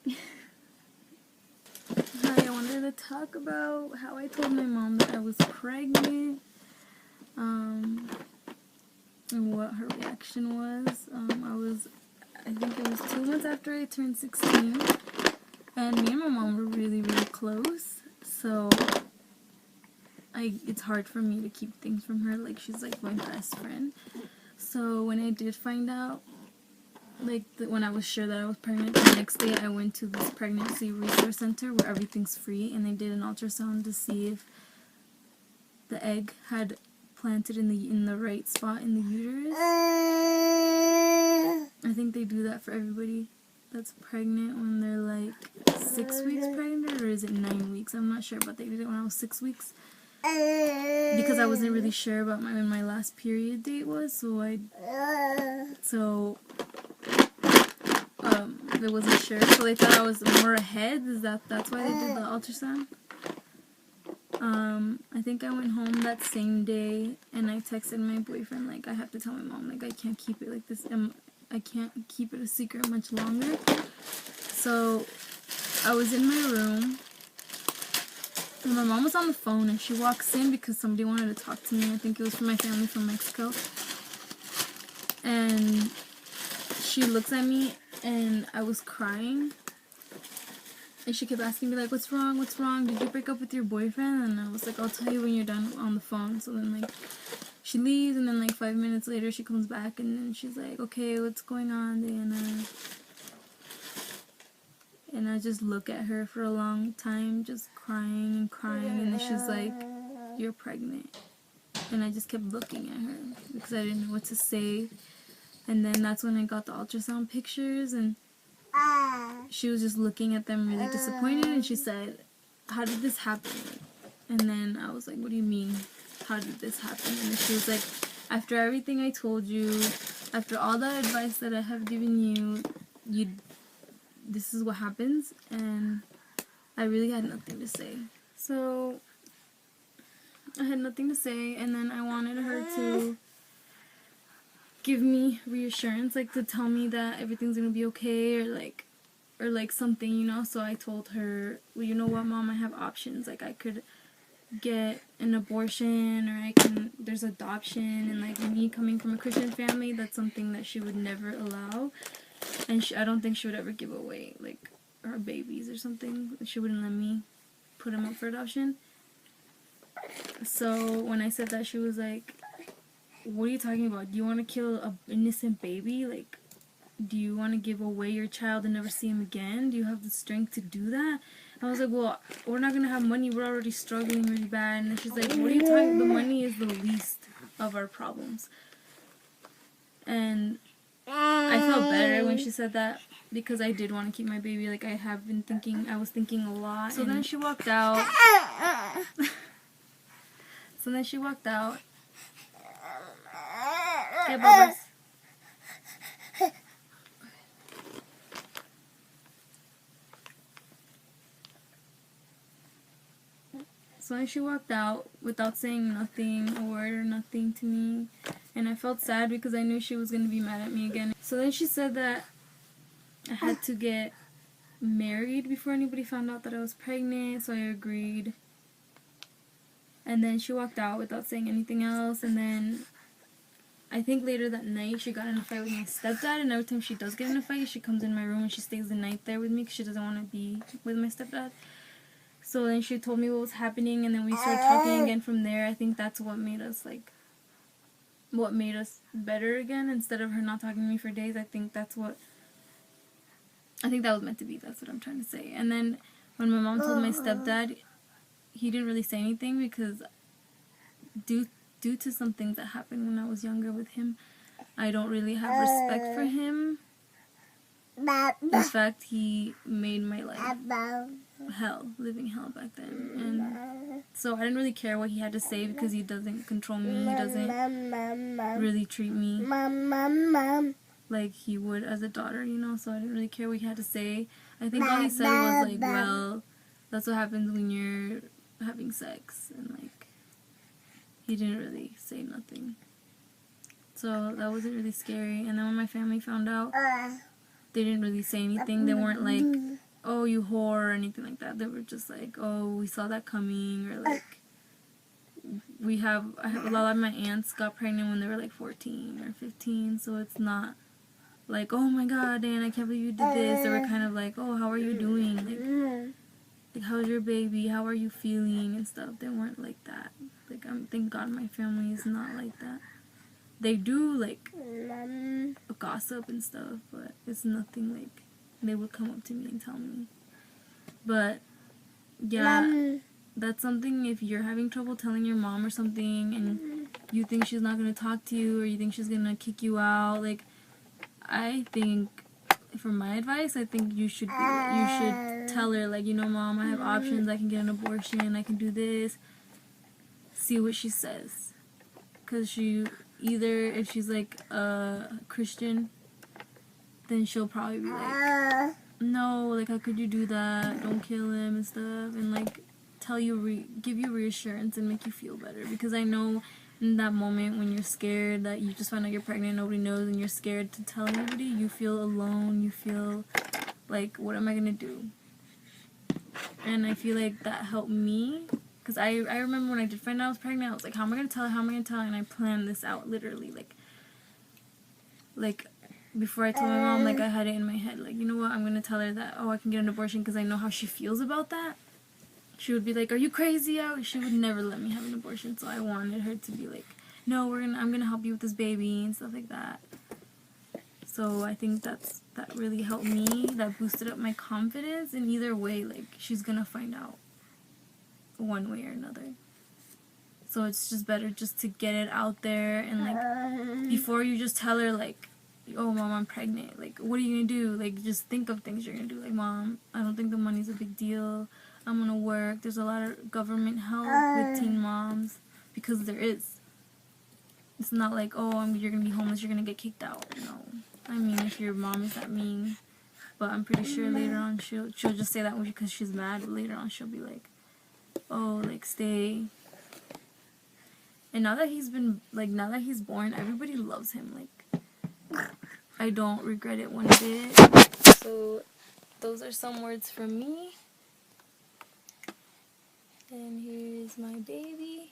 Hi, I wanted to talk about how I told my mom that I was pregnant, and what her reaction was. I think it was 2 months after I turned 16, and me and my mom were really, really close, so it's hard for me to keep things from her. Like, she's like my best friend. So when I did find out, when I was sure that I was pregnant, the next day I went to this pregnancy resource center where everything's free, and they did an ultrasound to see if the egg had planted in the right spot in the uterus. I think they do that for everybody that's pregnant when they're like 6 weeks pregnant, or is it 9 weeks? I'm not sure, but they did it when I was 6 weeks. Because I wasn't really sure about when my last period date was, so I wasn't sure. So they thought I was more ahead. That's why they did the ultrasound? I think I went home that same day and I texted my boyfriend, like, I have to tell my mom, like, I can't keep it like this. I can't keep it a secret much longer. So I was in my room. And my mom was on the phone, and she walks in because somebody wanted to talk to me. I think it was from my family from Mexico. And she looks at me, and I was crying. And she kept asking me, like, what's wrong? What's wrong? Did you break up with your boyfriend? And I was like, I'll tell you when you're done on the phone. So then, like, she leaves, and then, like, 5 minutes later, she comes back, and then she's like, okay, what's going on, Diana? And I just look at her for a long time, just crying and crying, and then she's like, you're pregnant. And I just kept looking at her because I didn't know what to say. And then that's when I got the ultrasound pictures, and she was just looking at them really disappointed, and she said, how did this happen? And then I was like, what do you mean, how did this happen? And then she was like, after everything I told you, after all the advice that I have given you, this is what happens. And I really had nothing to say. So I had nothing to say, and then I wanted her to give me reassurance, like to tell me that everything's gonna be okay, or like something, you know. So I told her, well, you know what, Mom, I have options. Like, I could get an abortion, or there's adoption, and like me coming from a Christian family, that's something that she would never allow. And I don't think she would ever give away, like, her babies or something. She wouldn't let me put them up for adoption. So when I said that, she was like, what are you talking about? Do you want to kill an innocent baby? Like, do you want to give away your child and never see him again? Do you have the strength to do that? I was like, well, we're not going to have money. We're already struggling really bad. And she's like, what are you talking about? The money is the least of our problems. And I felt better when she said that, because I did want to keep my baby. Like, I was thinking a lot. So then she walked out. Okay, Bubbles. So then she walked out without saying nothing, a word or nothing to me. And I felt sad because I knew she was going to be mad at me again. So then she said that I had to get married before anybody found out that I was pregnant, so I agreed. And then she walked out without saying anything else. And then I think later that night she got in a fight with my stepdad, and every time she does get in a fight, she comes in my room and she stays the night there with me because she doesn't want to be with my stepdad. So then she told me what was happening, and then we started talking again from there. I think that's what made us better again. Instead of her not talking to me for days, I think that was meant to be. That's what I'm trying to say. And then when my mom told my stepdad, he didn't really say anything because due to some things that happened when I was younger with him, I don't really have respect for him. In fact, he made my life living hell back then. And so I didn't really care what he had to say because he doesn't control me. He doesn't really treat me like he would as a daughter, you know. So I didn't really care what he had to say. I think all he said was like, well, that's what happens when you're having sex, and like, he didn't really say nothing. So that wasn't really scary. And then when my family found out, they didn't really say anything. They weren't like, oh, you whore or anything like that. They were just like, oh, we saw that coming, or like, I have a lot of my aunts got pregnant when they were like 14 or 15, so it's not like, oh my god, Dan, I can't believe you did this. They were kind of like, oh, how are you doing? Like how's your baby? How are you feeling and stuff. They weren't like that. Like, thank God my family is not like that. They do like gossip and stuff, but it's nothing like they would come up to me and tell me. But yeah, that's something, if you're having trouble telling your mom or something and you think she's not going to talk to you, or you think she's going to kick you out, like, I think, for my advice, I think you should tell her, like, you know, Mom, I have options. I can get an abortion. I can do this. See what she says. Because if she's like a Christian, then she'll probably be like, no, like, how could you do that? Don't kill him and stuff. And like, give you reassurance and make you feel better. Because I know in that moment when you're scared that you just find out you're pregnant, nobody knows, and you're scared to tell anybody, you feel alone, you feel like, what am I gonna do? And I feel like that helped me, because I remember when I did find out I was pregnant, I was like, how am I gonna tell her, and I planned this out, literally, like before I told my mom, like, I had it in my head, like, you know what, I'm gonna tell her that, oh, I can get an abortion, because I know how she feels about that. She would be like, are you crazy? She would never let me have an abortion, so I wanted her to be like, no, I'm gonna help you with this baby and stuff like that. So I think that really helped me. That boosted up my confidence. And either way, like, she's gonna find out one way or another. So it's just better just to get it out there, and like, before you just tell her, like, oh, Mom, I'm pregnant, like, what are you gonna do? Like, just think of things you're gonna do. Like, Mom, I don't think the money's a big deal. I'm gonna work. There's a lot of government help with teen moms, because there is. It's not like, oh, you're gonna be homeless, you're gonna get kicked out. No. I mean, if your mom is that mean, but I'm pretty sure later on she'll just say that because she's mad. But later on she'll be like, oh, like, stay. And now that he's born, everybody loves him. Like, I don't regret it one bit. So those are some words from me. And here's my baby.